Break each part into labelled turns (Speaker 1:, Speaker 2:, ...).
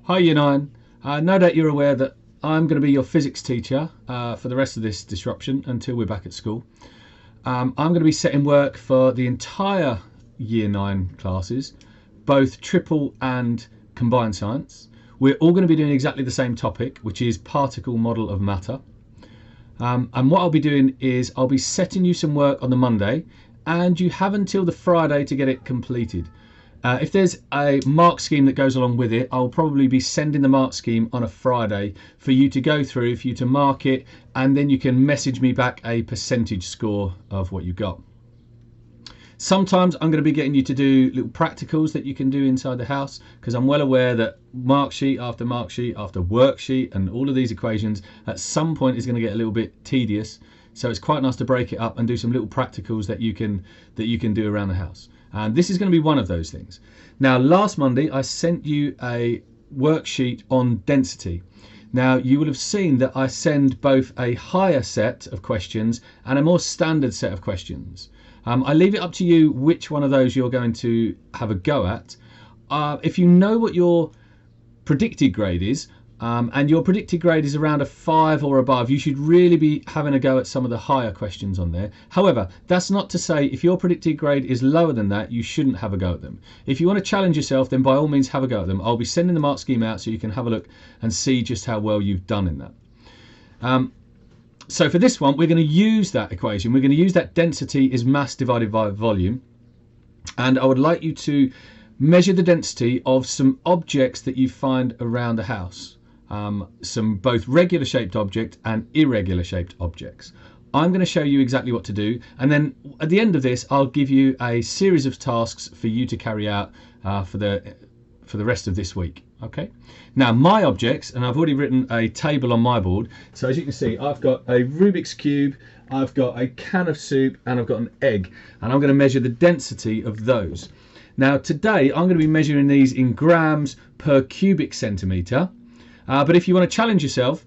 Speaker 1: Hi Year 9. No doubt you're aware that I'm going to be your physics teacher for the rest of this disruption until we're back at school. I'm going to be setting work for the entire Year 9 classes, both triple and combined science. We're all going to be doing exactly the same topic, which is particle model of matter. And what I'll be doing is I'll be setting you some work on the Monday, and you have until the Friday to get it completed. If there's a mark scheme that goes along with it, I'll probably be sending the mark scheme on a Friday for you to go through, for you to mark it, and then you can message me back a percentage score of what you got. Sometimes I'm going to be getting you to do little practicals that you can do inside the house, because I'm well aware that mark sheet after worksheet and all of these equations at some point is going to get a little bit tedious. So it's quite nice to break it up and do some little practicals that you can do around the house. And this is going to be one of those things. Now, last Monday I sent you a worksheet on density. Now, you will have seen that I send both a higher set of questions and a more standard set of questions. I leave it up to you which one of those you're going to have a go at. If you know what your predicted grade is, and your predicted grade is around a 5 or above, you should really be having a go at some of the higher questions on there. However, that's not to say if your predicted grade is lower than that, you shouldn't have a go at them. If you want to challenge yourself, then by all means have a go at them. I'll be sending the mark scheme out so you can have a look and see just how well you've done in that. So for this one, we're going to use that equation. We're going to use that density is mass divided by volume. And I would like you to measure the density of some objects that you find around the house. Some both regular shaped object and irregular shaped objects. I'm going to show you exactly what to do, and then at the end of this I'll give you a series of tasks for you to carry out for the rest of this week. Okay, now my objects, and I've already written a table on my board, so as you can see I've got a Rubik's Cube, I've got a can of soup, and I've got an egg, and I'm going to measure the density of those. Now today I'm going to be measuring these in grams per cubic centimetre. But if you want to challenge yourself,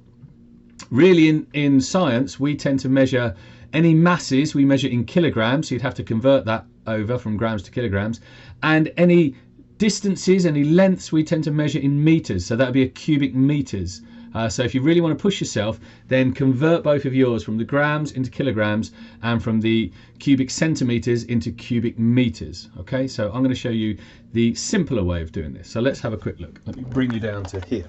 Speaker 1: really in science, we tend to measure any masses, we measure in kilograms, so you'd have to convert that over from grams to kilograms, and any distances, any lengths, we tend to measure in meters, so that would be a cubic meters. So if you really want to push yourself, then convert both of yours from the grams into kilograms and from the cubic centimeters into cubic meters. Okay, so I'm going to show you the simpler way of doing this. So let's have a quick look. Let me bring you down to here.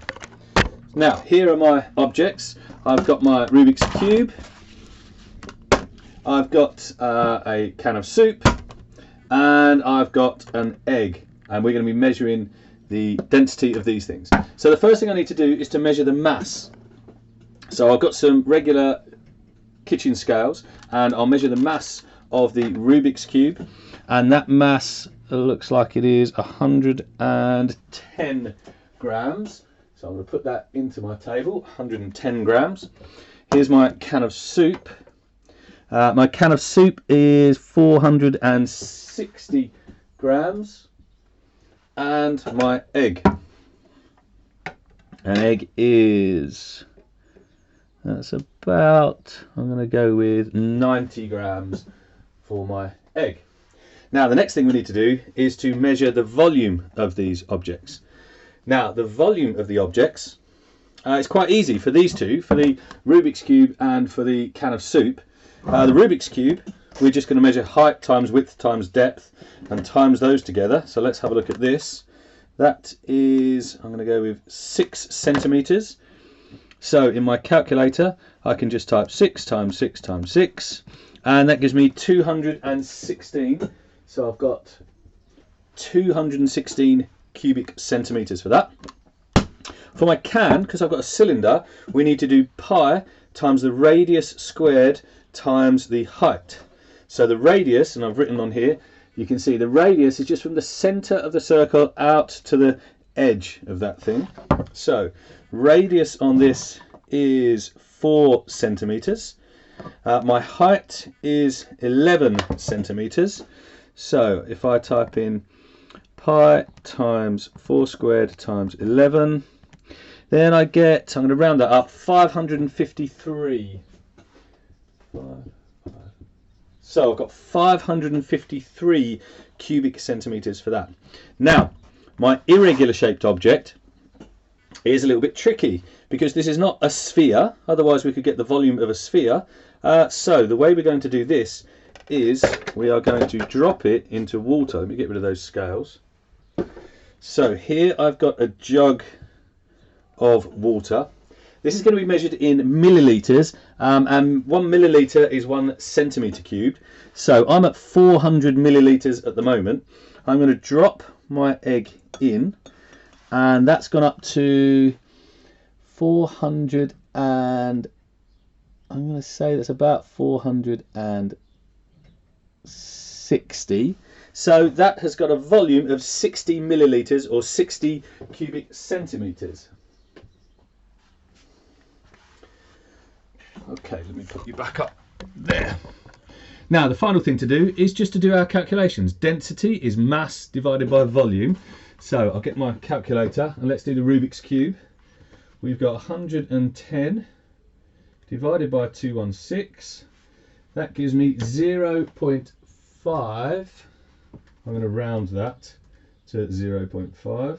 Speaker 1: Now, here are my objects. I've got my Rubik's Cube, I've got a can of soup, and I've got an egg, and we're going to be measuring the density of these things. So the first thing I need to do is to measure the mass. So I've got some regular kitchen scales, and I'll measure the mass of the Rubik's Cube, and that mass looks like it is 110 grams. So I'm going to put that into my table, 110 grams. Here's my can of soup. My can of soup is 460 grams. And my egg. An egg is, that's about, I'm going to go with 90 grams for my egg. Now the next thing we need to do is to measure the volume of these objects. Now, the volume of the objects, it's quite easy for these two, for the Rubik's Cube and for the can of soup. The Rubik's Cube, we're just going to measure height times width times depth and times those together. So let's have a look at this. That is, I'm going to go with 6 centimetres. So in my calculator, I can just type 6 times 6 times 6, and that gives me 216. So I've got 216 cubic centimetres for that. For my can, because I've got a cylinder, we need to do pi times the radius squared times the height. So the radius, and I've written on here, you can see the radius is just from the centre of the circle out to the edge of that thing. So radius on this is 4 centimetres. My height is 11 centimetres. So if I type in pi times 4 squared times 11, then I get, I'm going to round that up, 553. So I've got 553 cubic centimetres for that. Now, my irregular shaped object, is a little bit tricky because this is not a sphere, otherwise we could get the volume of a sphere. So the way we're going to do this is we are going to drop it into water. Let me get rid of those scales. So here I've got a jug of water. This is going to be measured in millilitres, and 1 milliliter is 1 centimetre cubed. So I'm at 400 millilitres at the moment. I'm going to drop my egg in, and that's gone up to 400, and I'm going to say that's about 460. So that has got a volume of 60 millilitres or 60 cubic centimetres. Okay, let me put you back up there. Now the final thing to do is just to do our calculations. Density is mass divided by volume. So I'll get my calculator and let's do the Rubik's Cube. We've got 110 divided by 216. That gives me 0.5. I'm going to round that to 0.5.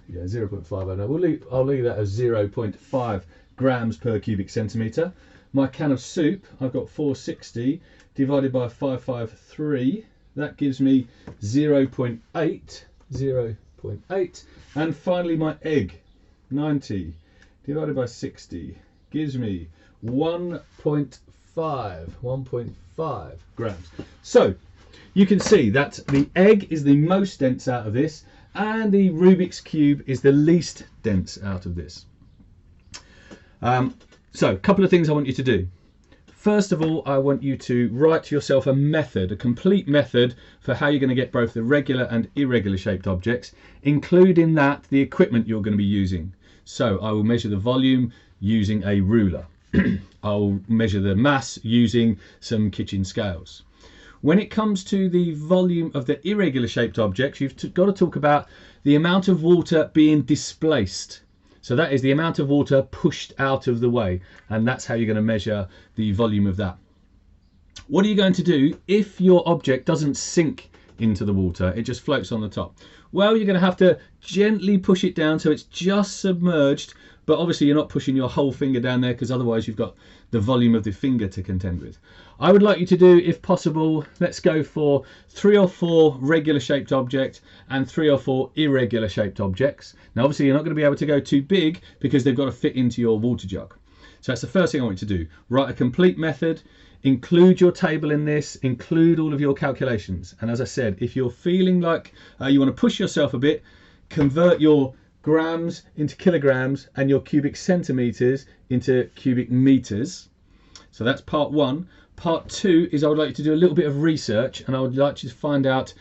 Speaker 1: Yeah, 0.5. I know. I'll leave that as 0.5 grams per cubic centimetre. My can of soup, I've got 460 divided by 553. That gives me 0.8. 0.8. And finally my egg, 90 divided by 60 gives me 1.5 grams. So you can see that the egg is the most dense out of this, and the Rubik's Cube is the least dense out of this. So a couple of things I want you to do. First of all, I want you to write yourself a method, a complete method for how you're going to get both the regular and irregular shaped objects, including that the equipment you're going to be using. So I will measure the volume using a ruler. I'll measure the mass using some kitchen scales. When it comes to the volume of the irregular shaped objects, you've got to talk about the amount of water being displaced. So that is the amount of water pushed out of the way, and that's how you're going to measure the volume of that. What are you going to do if your object doesn't sink into the water, it just floats on the top? Well, you're going to have to gently push it down so it's just submerged, but obviously you're not pushing your whole finger down there because otherwise you've got the volume of the finger to contend with. I would like you to do, if possible, let's go for 3 or 4 regular shaped objects and 3 or 4 irregular shaped objects. Now obviously you're not going to be able to go too big because they've got to fit into your water jug. So that's the first thing I want you to do. Write a complete method, include your table in this, include all of your calculations. And as I said, if you're feeling like you want to push yourself a bit, convert your grams into kilograms and your cubic centimeters into cubic meters. So that's part 1. Part 2 is I would like you to do a little bit of research, and I would like you to find out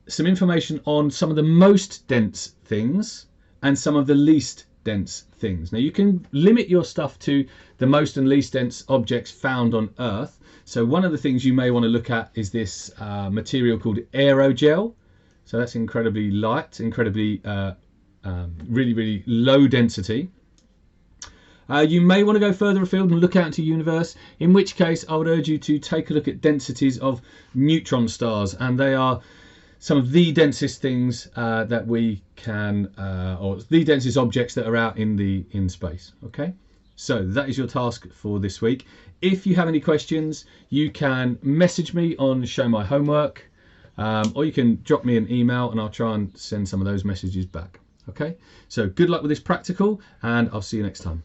Speaker 1: some information on some of the most dense things and some of the least dense things. Now you can limit your stuff to the most and least dense objects found on Earth. So one of the things you may want to look at is this material called aerogel. So that's incredibly light, incredibly really low density. You may want to go further afield and look out into the universe, in which case I would urge you to take a look at densities of neutron stars, and they are some of the densest things that we can, or the densest objects that are out in space. Okay, so that is your task for this week. If you have any questions, you can message me on Show My Homework, or you can drop me an email and I'll try and send some of those messages back. Okay, so good luck with this practical, and I'll see you next time.